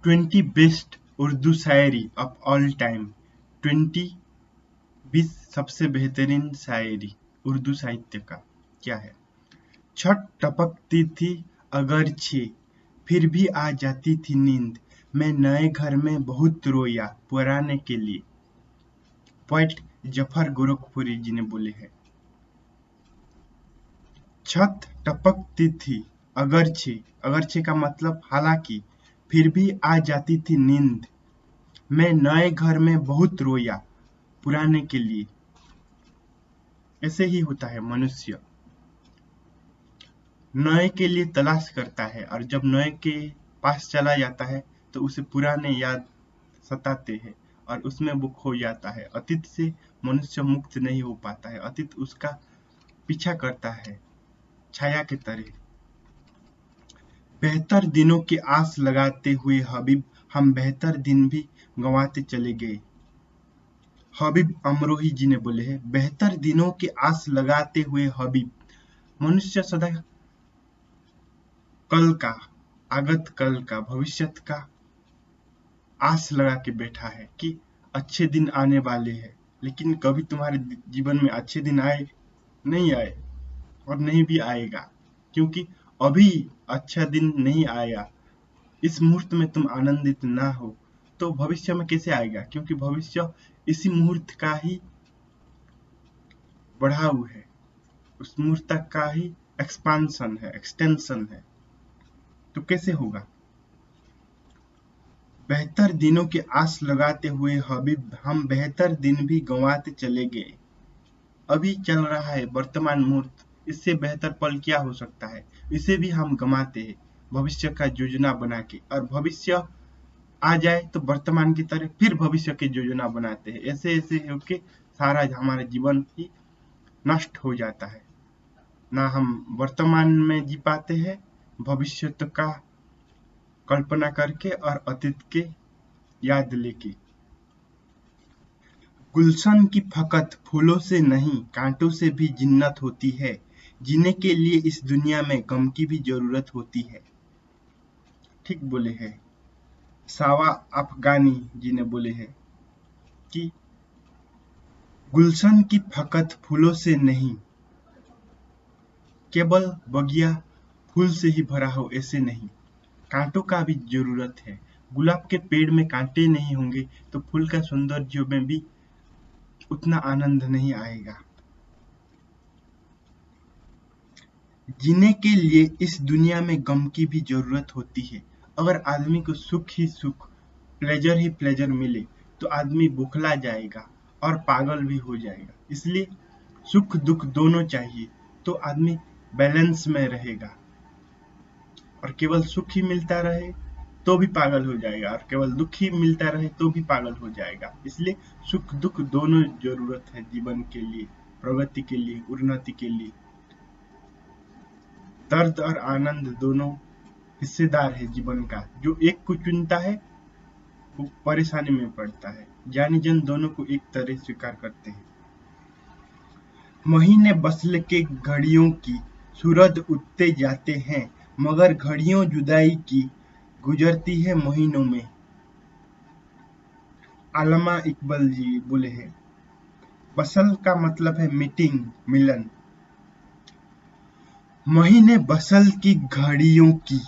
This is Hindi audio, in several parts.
20 best Urdu Shayari of all time. 20 सबसे बेहतरीन शायरी उर्दू साहित्य का क्या है? छत टपकती थी अगरचे, फिर भी आ जाती थी नींद। मैं नए घर में बहुत रोया पुराने के लिए। पोएट जफर गोरखपुरी जी ने बोले हैं। छत टपकती थी अगरचे, अगरचे का मतलब हालांकि, फिर भी आ जाती थी नींद। मैं नए घर में बहुत रोया पुराने के लिए। ऐसे ही होता है मनुष्य, नए के लिए तलाश करता है और जब नए के पास चला जाता है तो उसे पुराने याद सताते हैं और उसमें वो खो जाता है। अतीत से मनुष्य मुक्त नहीं हो पाता है, अतीत उसका पीछा करता है छाया की तरह। बेहतर दिनों की आस लगाते हुए हबीब, हम बेहतर दिन भी गंवाते चले गए। हबीब अमरोही जी ने बोले हैं, बेहतर दिनों की आस लगाते हुए हबीब। मनुष्य सदा कल का, आगत कल का, भविष्य का आस लगा के बैठा है कि अच्छे दिन आने वाले हैं। लेकिन कभी तुम्हारे जीवन में अच्छे दिन आए? नहीं आए और नहीं भी आएगा, क्योंकि अभी अच्छा दिन नहीं आया। इस मुहूर्त में तुम आनंदित ना हो तो भविष्य में कैसे आएगा? क्योंकि भविष्य इसी मुहूर्त का ही बढ़ाव है, उस मुहूर्त का ही एक्सपांशन है, एक्सटेंशन है। तो कैसे होगा? बेहतर दिनों की आस लगाते हुए हबीब, हम बेहतर दिन भी गंवाते चले गए। अभी चल रहा है वर्तमान मुहूर्त, इससे बेहतर पल क्या हो सकता है? इसे भी हम गंवाते हैं भविष्य का योजना बना के, और भविष्य आ जाए तो वर्तमान की तरह फिर भविष्य की योजना बनाते हैं। ऐसे ऐसे होके सारा हमारा जीवन ही नष्ट हो जाता है। ना हम वर्तमान में जी पाते हैं भविष्य का कल्पना करके और अतीत के याद लेके। गुलशन की फकत फूलों से नहीं कांटों से भी जिन्नत होती है। जीने के लिए इस दुनिया में गम की भी जरूरत होती है। ठीक बोले हैं सावा अफगानी जी ने बोले हैं कि गुलशन की फकत फूलों से नहीं, केवल बगिया फूल से ही भरा हो ऐसे नहीं, कांटों का भी जरूरत है। गुलाब के पेड़ में कांटे नहीं होंगे तो फूल का सौंदर्य में भी उतना आनंद नहीं आएगा। जीने के लिए इस दुनिया में गम की भी जरूरत होती है। अगर आदमी को सुख ही सुख, प्लेजर ही प्लेजर मिले तो आदमी बौखला जाएगा और पागल भी हो जाएगा। इसलिए सुख दुख दोनों चाहिए तो आदमी बैलेंस में रहेगा। और केवल सुख ही मिलता रहे तो भी पागल हो जाएगा, और केवल दुख ही मिलता रहे तो भी पागल हो जाएगा। इसलिए सुख दुख दोनों जरूरत है जीवन के लिए, प्रगति के लिए, उन्नति के लिए। दर्द और आनंद दोनों हिस्सेदार है जीवन का। जो एक को चुनता है वो परेशानी में पड़ता है। ज्ञानी जन दोनों को एक तरह स्वीकार करते हैं। महीने बसल के घड़ियों की सूरज उठते जाते हैं, मगर घड़ियों जुदाई की गुजरती है महीनों में। अल्लामा इकबाल जी बोले हैं। बसल का मतलब है मीटिंग, मिलन। महीने बसल की घड़ियों की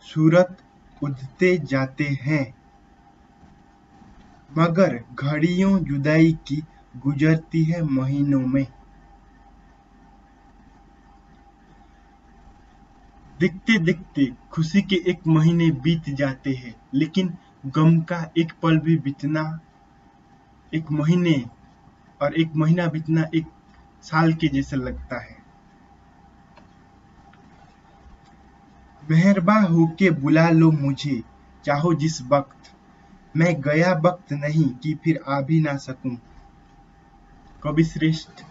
सूरत उठते जाते हैं, मगर घड़ियों जुदाई की गुजरती है महीनों में। देखते देखते खुशी के एक महीने बीत जाते हैं, लेकिन गम का एक पल भी बीतना एक महीने, और एक महीना बीतना एक साल के जैसे लगता है। मेहरबा होके बुला लो मुझे चाहो जिस वक्त, मैं गया वक्त नहीं कि फिर आ भी ना सकूं। कवि श्रेष्ठ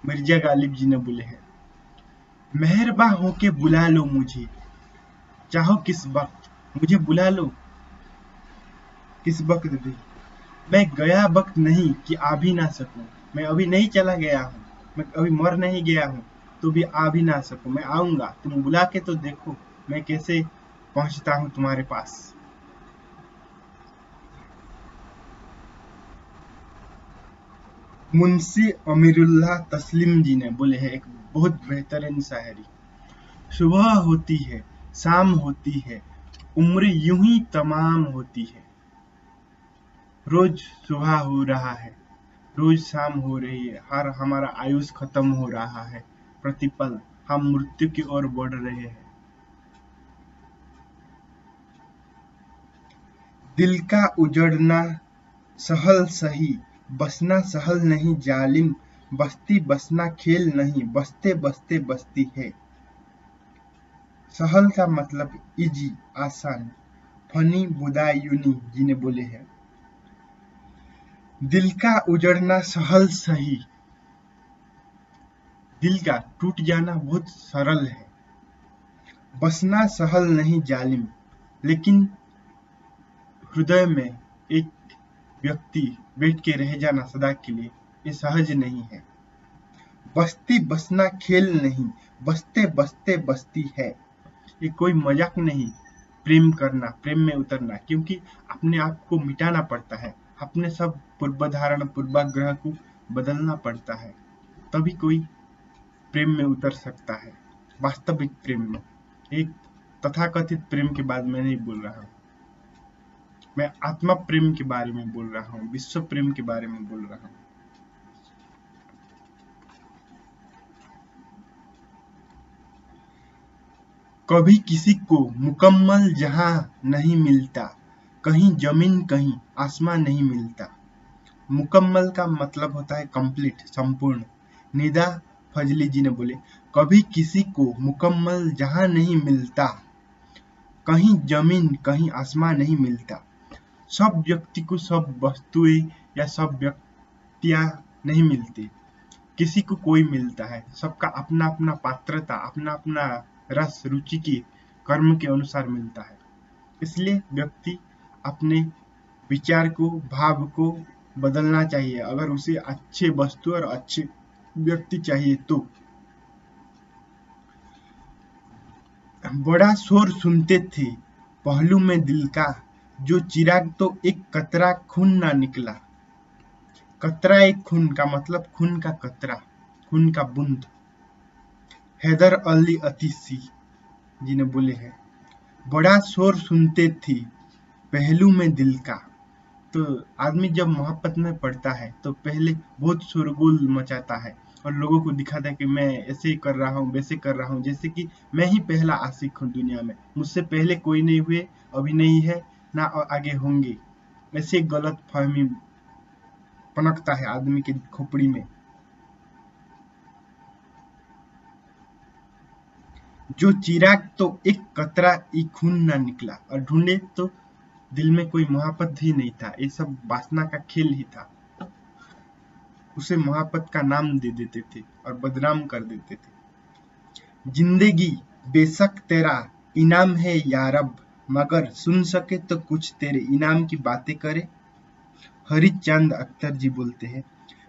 मिर्जा गालिब जी ने बोले हैं। मेहरबा होके बुला लो मुझे चाहो किस वक्त, मुझे बुला लो किस वक्त भी, मैं गया वक्त नहीं कि आ भी ना सकूं। मैं अभी नहीं चला गया हूँ, मैं अभी मर नहीं गया हूँ तो भी आ भी ना सकूं। मैं आऊंगा, तुम बुला के तो देखो मैं कैसे पहुंचता हूँ तुम्हारे पास। मुंशी अमीरुल्लाह तस्लीम जी ने बोले हैं एक बहुत बेहतरीन शायरी। सुबह होती है, शाम होती है, उम्र यूं ही तमाम होती है। रोज सुबह हो रहा है, रोज शाम हो रही है, हर हमारा आयुष खत्म हो रहा है। प्रतिपल हम मृत्यु की ओर बढ़ रहे हैं। दिल का उजड़ना सहल सही, बसना सहल नहीं जालिम, बस्ती बसना खेल नहीं, बसते बसते बसती है। सहल का मतलब इजी, आसान। फनी बुदायूनी जी ने बोले हैं। दिल का उजड़ना सहल सही, दिल का टूट जाना बहुत सरल है। बसना सहल नहीं जालिम, लेकिन हृदय में एक व्यक्ति बैठ के रह जाना सदा के लिए ये सहज नहीं है। बस्ती बसना खेल नहीं, बसते बसते बसती है। ये कोई मजाक नहीं प्रेम करना, प्रेम में उतरना, क्योंकि अपने आप को मिटाना पड़ता है, अपने सब पूर्वाधारण पूर्वाग्रह को बदलना पड़ता है, तभी कोई प्रेम में उतर सकता है, वास्तविक प्रेम में। एक तथाकथित प्रेम के बाद मैं नहीं बोल रहा हूँ, मैं आत्मा प्रेम के बारे में बोल रहा हूँ, विश्व प्रेम के बारे में बोल रहा हूँ। कभी किसी को मुकम्मल जहां नहीं मिलता, कहीं जमीन कहीं आसमान नहीं मिलता। मुकम्मल का मतलब होता है कंप्लीट, संपूर्ण। निदा फजली जी ने बोले, कभी किसी को मुकम्मल जहां नहीं मिलता, कहीं जमीन कहीं आसमान नहीं मिलता। सब व्यक्ति को सब वस्तुएं या सब व्यक्तियां नहीं मिलती, किसी को कोई मिलता है। सबका अपना अपना पात्रता, अपना अपना रस रुचि की कर्म के अनुसार मिलता है। इसलिए व्यक्ति अपने विचार को, भाव को बदलना चाहिए अगर उसे अच्छे वस्तु और अच्छे व्यक्ति चाहिए तो। बड़ा शोर सुनते थे पहलू में दिल का, जो चिराग तो एक कतरा खून ना निकला। कतरा एक खून का मतलब खून का कतरा, खून का बूंद। हैदर अली अतीसी जी ने बोले हैं, बड़ा शोर सुनते थी पहलू में दिल का। तो आदमी जब मोहब्बत में पड़ता है तो पहले बहुत शोरगुल मचाता है और लोगों को दिखाता है कि मैं ऐसे कर रहा हूँ, वैसे कर रहा हूँ, जैसे कि मैं ही पहला आशिक हूँ दुनिया में, मुझसे पहले कोई नहीं हुए, अभी नहीं है, ना आगे होंगे। ऐसे गलत फहमी पनकता है आदमी की खोपड़ी में। जो चिराग तो एक कतरा ई खून ना निकला, और ढूंढे तो दिल में कोई मोहब्बत ही नहीं था, ये सब वासना का खेल ही था। उसे मोहब्बत का नाम दे देते थे और बदनाम कर देते थे। जिंदगी बेशक तेरा इनाम है यारब, मगर सुन सके तो कुछ तेरे इनाम की बातें करे। हरिचंद अख्तर जी बोलते हैं,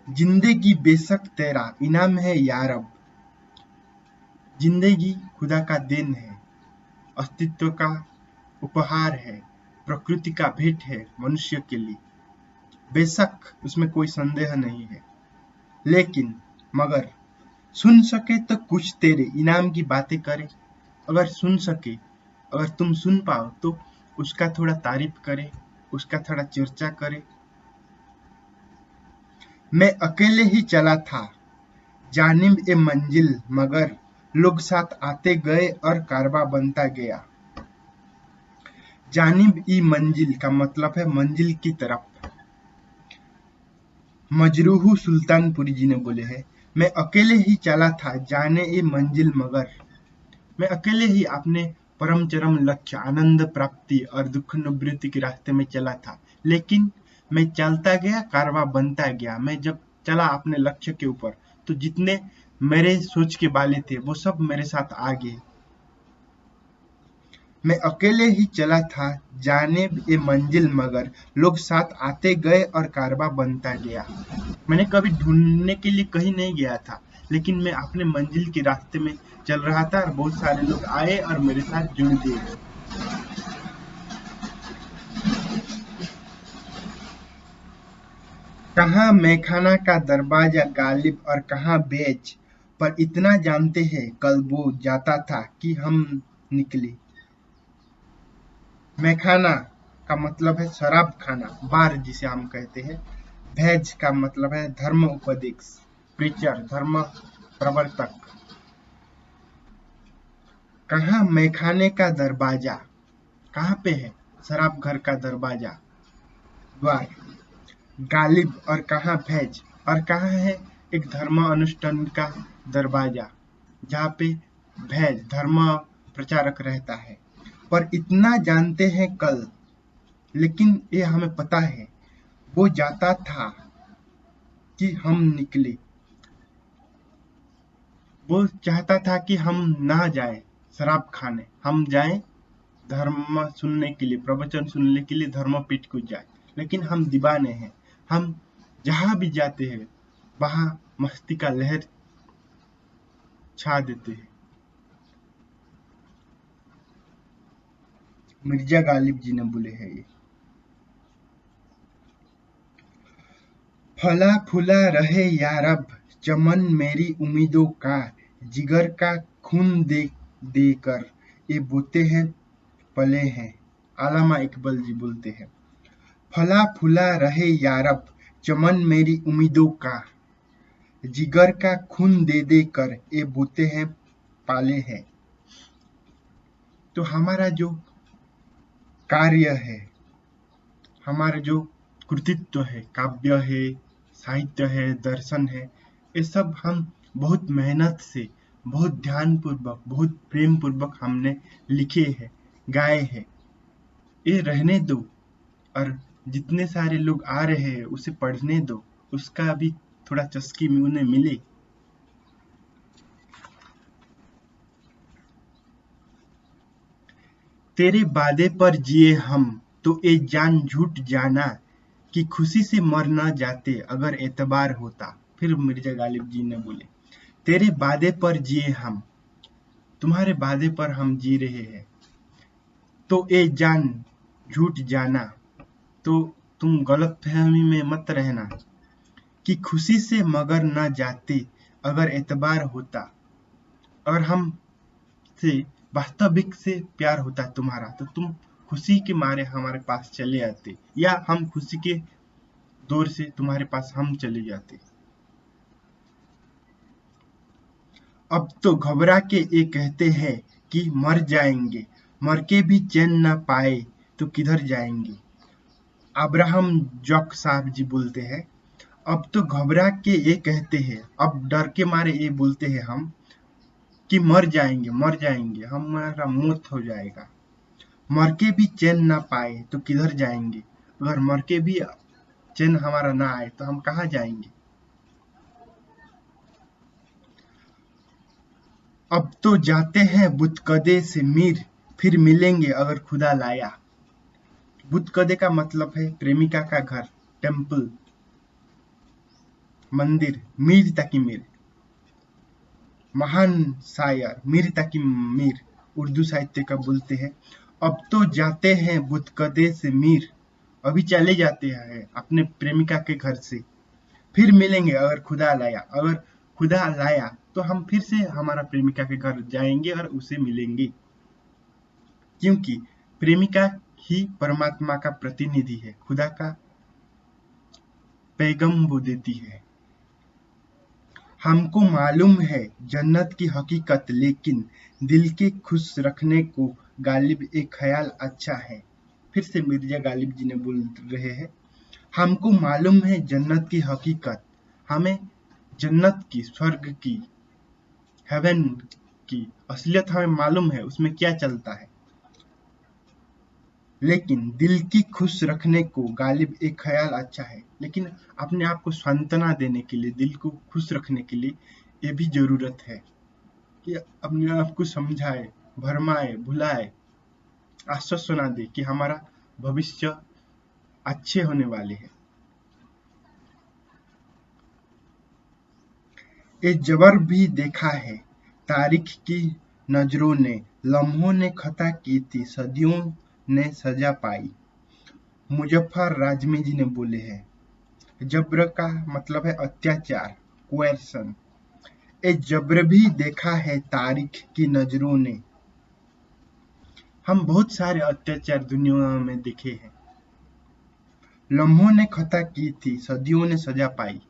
जिंदगी बेशक तेरा इनाम है यारब। जिंदगी खुदा का देन है, अस्तित्व का उपहार है, प्रकृति का भेंट है मनुष्य के लिए। बेशक उसमें कोई संदेह नहीं है, लेकिन मगर सुन सके तो कुछ तेरे इनाम की बातें करे। अगर सुन सके, अगर तुम सुन पाओ तो उसका थोड़ा तारीफ करे, उसका थोड़ा चर्चा करे। मैं अकेले ही चला था जानिब ए मंजिल, मगर लोग साथ आते गए और कारवा बनता गया। जानिब ई मंजिल का मतलब है मंजिल की तरफ। मजरूह सुल्तानपुरी जी ने बोले हैं, मैं अकेले ही चला था जाने ए मंजिल, मगर मैं अकेले ही अपने परम चरम लक्ष्य आनंद प्राप्ति और दुख निवृत्ति के रास्ते में चला था, लेकिन मैं चलता गया, कारवां बनता गया। मैं जब चला अपने लक्ष्य के ऊपर तो जितने मेरे सोच के वाले थे वो सब मेरे साथ आ गए। मैं अकेले ही चला था जाने ए मंजिल, मगर लोग साथ आते गए और कारवां बनता गया। मैंने कभी ढूंढने के लिए कहीं नहीं गया था, लेकिन मैं अपने मंजिल के रास्ते में चल रहा था और बहुत सारे लोग आए और मेरे साथ जुड़ गए। कहाँ मैखाना का दरवाजा गालिब और कहाँ बैज, पर इतना जानते हैं कल वो जाता था कि हम निकले। मैखाना का मतलब है शराब खाना, बार जिसे हम कहते हैं। भैज का मतलब है धर्म उपदेश, प्रीचर, धर्म प्रवर्तक। कहाँ मैखाने का दरवाजा, कहाँ पे है शराब घर का दरवाजा, द्वार। गालिब और कहाँ भैज, और कहाँ है एक धर्म अनुष्ठान का दरवाजा, जहाँ पे भैज धर्म प्रचारक रहता है। पर इतना जानते हैं कल, लेकिन ये हमें पता है वो जाता था कि हम निकले। वो चाहता था कि हम ना जाए शराब खाने, हम जाएं धर्म सुनने के लिए, प्रवचन सुनने के लिए धर्मपीठ को जाए। लेकिन हम दीवाने हैं, हम जहाँ भी जाते हैं वहाँ मस्ती का लहर छा देते हैं। मिर्जा गालिब जी ने बोले हैं ये। फला फूला रहे यारब चमन मेरी उम्मीदों का, जिगर का खून दे देकर ये बोते हैं पले हैं। अल्लामा इकबाल जी बोलते हैं, फला फूला रहे यारब चमन मेरी उम्मीदों का, जिगर का खून दे दे कर ये बोते हैं पाले हैं। तो हमारा जो कार्य है, हमारा जो कृतित्व है, काव्य है, साहित्य है, दर्शन है, ये सब हम बहुत मेहनत से, बहुत ध्यान पूर्वक, बहुत प्रेम पूर्वक हमने लिखे हैं, गाए हैं। ये रहने दो, और जितने सारे लोग आ रहे हैं उसे पढ़ने दो, उसका भी थोड़ा चस्की उन्हें मिले। तेरे वादे पर जिए हम, तो ये जान झूठ जाना कि खुशी से मर न जाते अगर एतबार होता। फिर मिर्जा गालिब जी ने बोले, तेरे वादे पर जिए हम, तुम्हारे वादे पर हम जी रहे हैं, तो ये जान झूठ जाना, तो तुम गलत फहमी में मत रहना कि खुशी से मगर न जाते अगर एतबार होता। अगर हम से वास्तविक से प्यार होता तुम्हारा, तो तुम खुशी के मारे हमारे पास चले आते, या हम खुशी के दौर से तुम्हारे पास हम चले जाते। अब तो घबरा के ये कहते हैं कि मर जाएंगे, मर के भी चैन न पाए तो किधर जाएंगे। अब्राहम जॉक साहब जी बोलते हैं, अब तो घबरा के ये कहते हैं, अब डर के मारे ये बोलते हैं हम कि मर जाएंगे, मर जाएंगे, हमारा मौत हो जाएगा। मर के भी चैन ना पाए तो किधर जाएंगे। अगर मर के भी चैन हमारा ना आए तो हम कहाँ जाएंगे। अब तो जाते हैं बुतकदे से मीर, फिर मिलेंगे अगर खुदा लाया। बुतकदे का मतलब है प्रेमिका का घर, टेम्पल, मंदिर। मीर ताकि मीर, महान शायर मीर ताकि मीर, उर्दू साहित्य का बोलते हैं। अब तो जाते हैं बुतकदे से मीर, अभी चले जाते हैं अपने प्रेमिका के घर से। फिर मिलेंगे अगर खुदा लाया, अगर खुदा लाया तो हम फिर से हमारा प्रेमिका के घर जाएंगे और उसे मिलेंगे, क्योंकि प्रेमिका ही परमात्मा का प्रतिनिधि है, खुदा का पैगम वो देती है। हमको मालूम है जन्नत की हकीकत, लेकिन दिल के खुश रखने को गालिब एक ख्याल अच्छा है। फिर से मिर्जा गालिब जी ने बोल रहे हैं, हमको मालूम है जन्नत की हकीकत, हमें जन्नत की, स्वर्ग की, हेवन की असलियत हमें मालूम है, उसमें क्या चलता है। लेकिन दिल की खुश रखने को गालिब एक ख्याल अच्छा है, लेकिन अपने आप को सांत्वना देने के लिए, दिल को खुश रखने के लिए ये भी जरूरत है कि अपने आप को समझाए, भरमाए, भुलाए, आश्वासना दे कि हमारा भविष्य अच्छे होने वाले हैं। ये जबर भी देखा है तारीख की नजरों ने, लम्हों ने खता की थी, सदियों ने सजा पाई। मुजफ्फर राजमी जी ने बोले हैं, जब्र का मतलब है अत्याचार, कोएर्सन। ए जब्र भी देखा है तारीख की नजरों ने। हम बहुत सारे अत्याचार दुनिया में देखे हैं। लम्हों ने खता की थी, सदियों ने सजा पाई।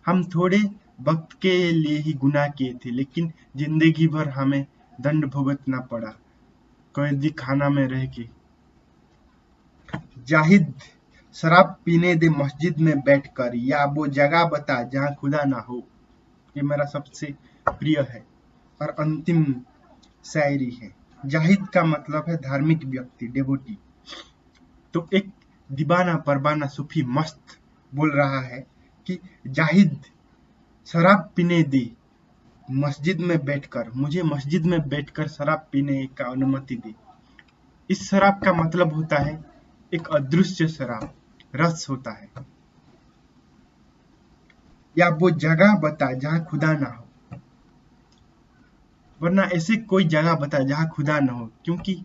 हम थोड़े वक्त के लिए ही गुनाह किए थे, लेकिन जिंदगी भर हमें दंड भुगतना पड़ा, कैदी खाना में रह के। जाहिद, शराब पीने दे मस्जिद में बैठकर, या वो जगह बता जहां खुदा ना हो। ये मेरा सबसे प्रिय है और अंतिम शायरी है। जाहिद का मतलब है धार्मिक व्यक्ति, डेवोटी। तो एक दीवाना परवाना सूफी मस्त बोल रहा है कि जाहिद, शराब पीने दे मस्जिद में बैठकर, मुझे मस्जिद में बैठकर शराब पीने का अनुमति दे। इस शराब का मतलब होता है एक अदृश्य शराब, रस होता है। या वो जगह बता जहां खुदा ना हो, वरना ऐसे कोई जगह बता जहां खुदा ना हो, क्योंकि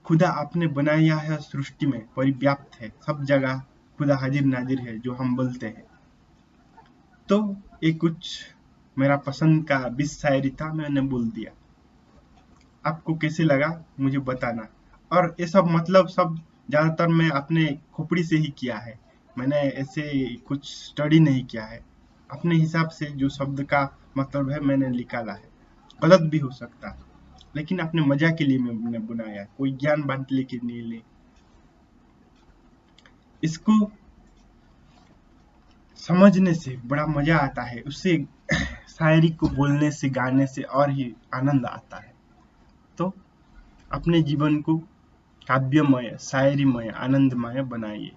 खुदा आपने बनाया है सृष्टि में, परिव्याप्त है, सब जगह खुदा हाजिर नाजिर है, जो हम बोलते हैं। तो ये कुछ मेरा पसंद का 20 शायरी था, मैंने बोल दिया। आपको कैसे लगा मुझे बताना। और ये सब मतलब सब ज्यादातर मैं अपने खोपड़ी से ही किया है, मैंने ऐसे कुछ स्टडी नहीं किया है। अपने हिसाब से जो शब्द का मतलब है मैंने निकाला है, गलत भी हो सकता है, लेकिन अपने मजा के लिए मैंने बनाया है, कोई ज्ञान बांटने के लिए। इसको समझने से बड़ा मजा आता है, उससे शायरी को बोलने से, गाने से और ही आनंद आता है। तो अपने जीवन को काव्यमय, शायरीमय, आनंदमय बनाइए।